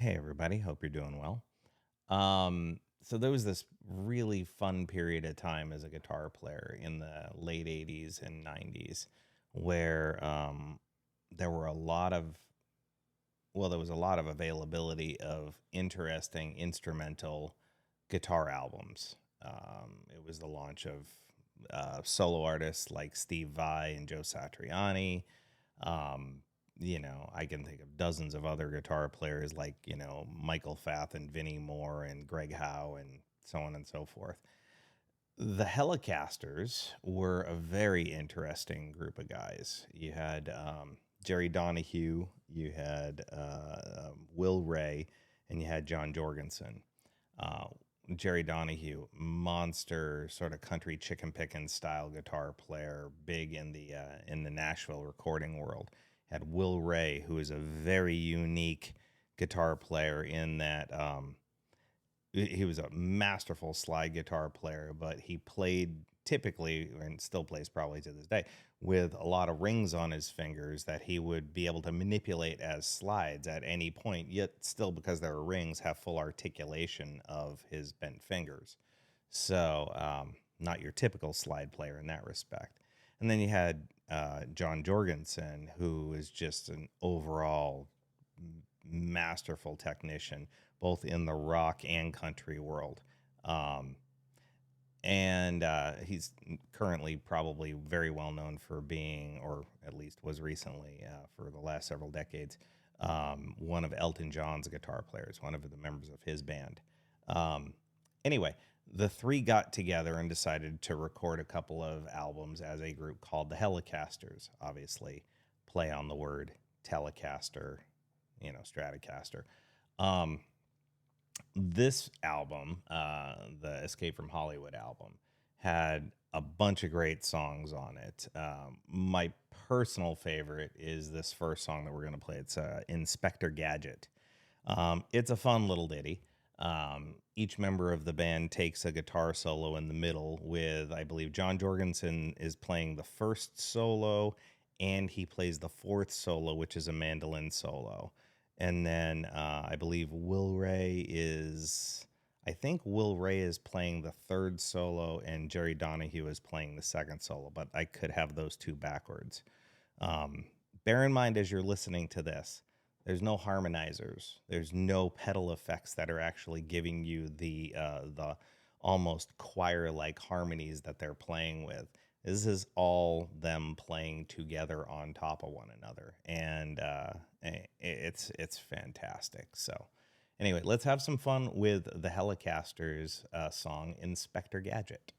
Hey, everybody. Hope you're doing well. So there was this really fun period of time as a guitar player in the late 80s and 90s where there were a lot of, there was a lot of availability of interesting instrumental guitar albums. It was the launch of solo artists like Steve Vai and Joe Satriani. Um, I can think of dozens of other guitar players like, Michael Fath and Vinnie Moore and Greg Howe and so on and so forth. The Hellecasters were a very interesting group of guys. You had Jerry Donahue, you had Will Ray, and you had John Jorgensen. Uh, Jerry Donahue, monster sort of country chicken picking style guitar player, big in the Nashville recording world. Had Will Ray, who is a very unique guitar player in that he was a masterful slide guitar player, but he played typically, and still plays probably to this day, with a lot of rings on his fingers that he would be able to manipulate as slides at any point, yet still, because there are rings, have full articulation of his bent fingers. So not your typical slide player in that respect. And then you had John Jorgensen, who is just an overall masterful technician, both in the rock and country world. And he's currently probably very well known for being, or at least was recently for the last several decades, one of Elton John's guitar players, one of the members of his band. Anyway, the three got together and decided to record a couple of albums as a group called the Hellecasters. Obviously, play on the word Telecaster, Stratocaster. This album, the Escape from Hollywood album, had a bunch of great songs on it. My personal favorite is this first song that we're going to play. It's Inspector Gadget. It's a fun little ditty. Each member of the band takes a guitar solo in the middle with, I believe, John Jorgensen is playing the first solo, and he plays the fourth solo, which is a mandolin solo. And then I believe I think Will Ray is playing the third solo and Jerry Donahue is playing the second solo, but I could have those two backwards. Bear in mind as you're listening to this, there's no harmonizers. There's no pedal effects that are actually giving you the almost choir-like harmonies that they're playing with. This is all them playing together on top of one another, and it's fantastic. So anyway, let's have some fun with the Hellecasters song Inspector Gadget.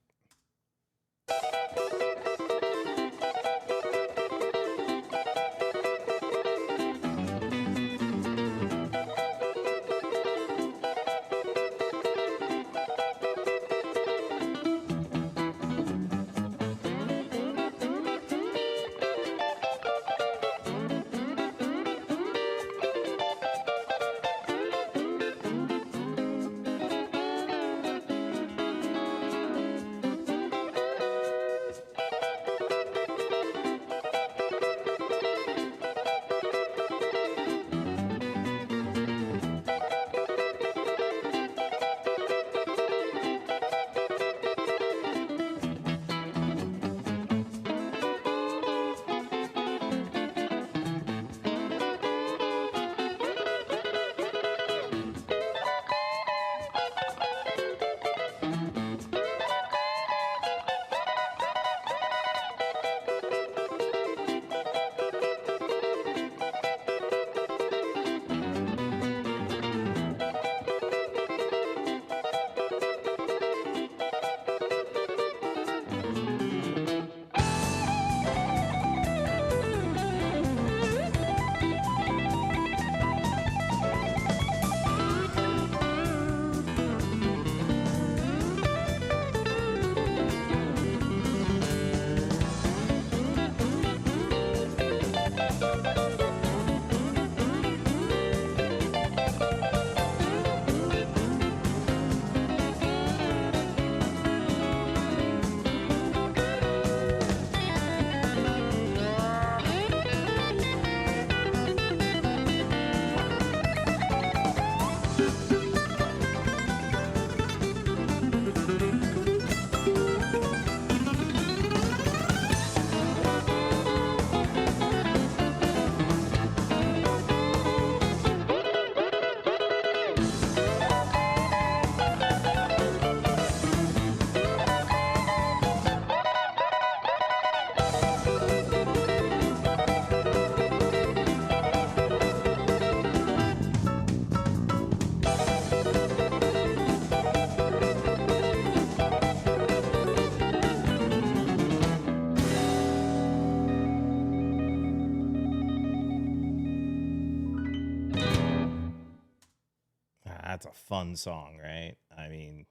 That's a fun song, right? I mean,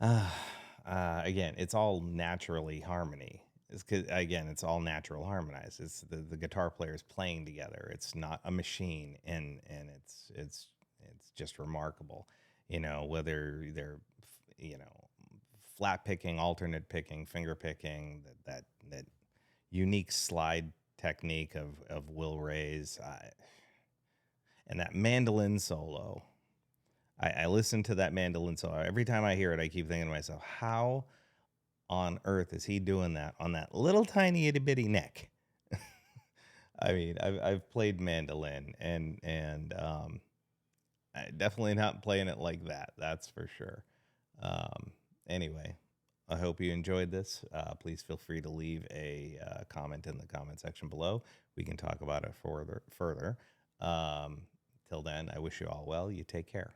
again, it's all naturally harmony. Again, it's all natural harmonized. It's the guitar players playing together. It's not a machine, and it's just remarkable. Whether they're flat picking, alternate picking, finger picking, that unique slide technique of Will Ray's, and that mandolin solo. I listen to that mandolin solo. Every time I hear it, I keep thinking to myself, how on earth is he doing that on that little tiny itty bitty neck? I mean, I've played mandolin, and definitely not playing it like that. That's for sure. Anyway, I hope you enjoyed this. Please feel free to leave a comment in the comment section below. We can talk about it further. Till then, I wish you all well. You take care.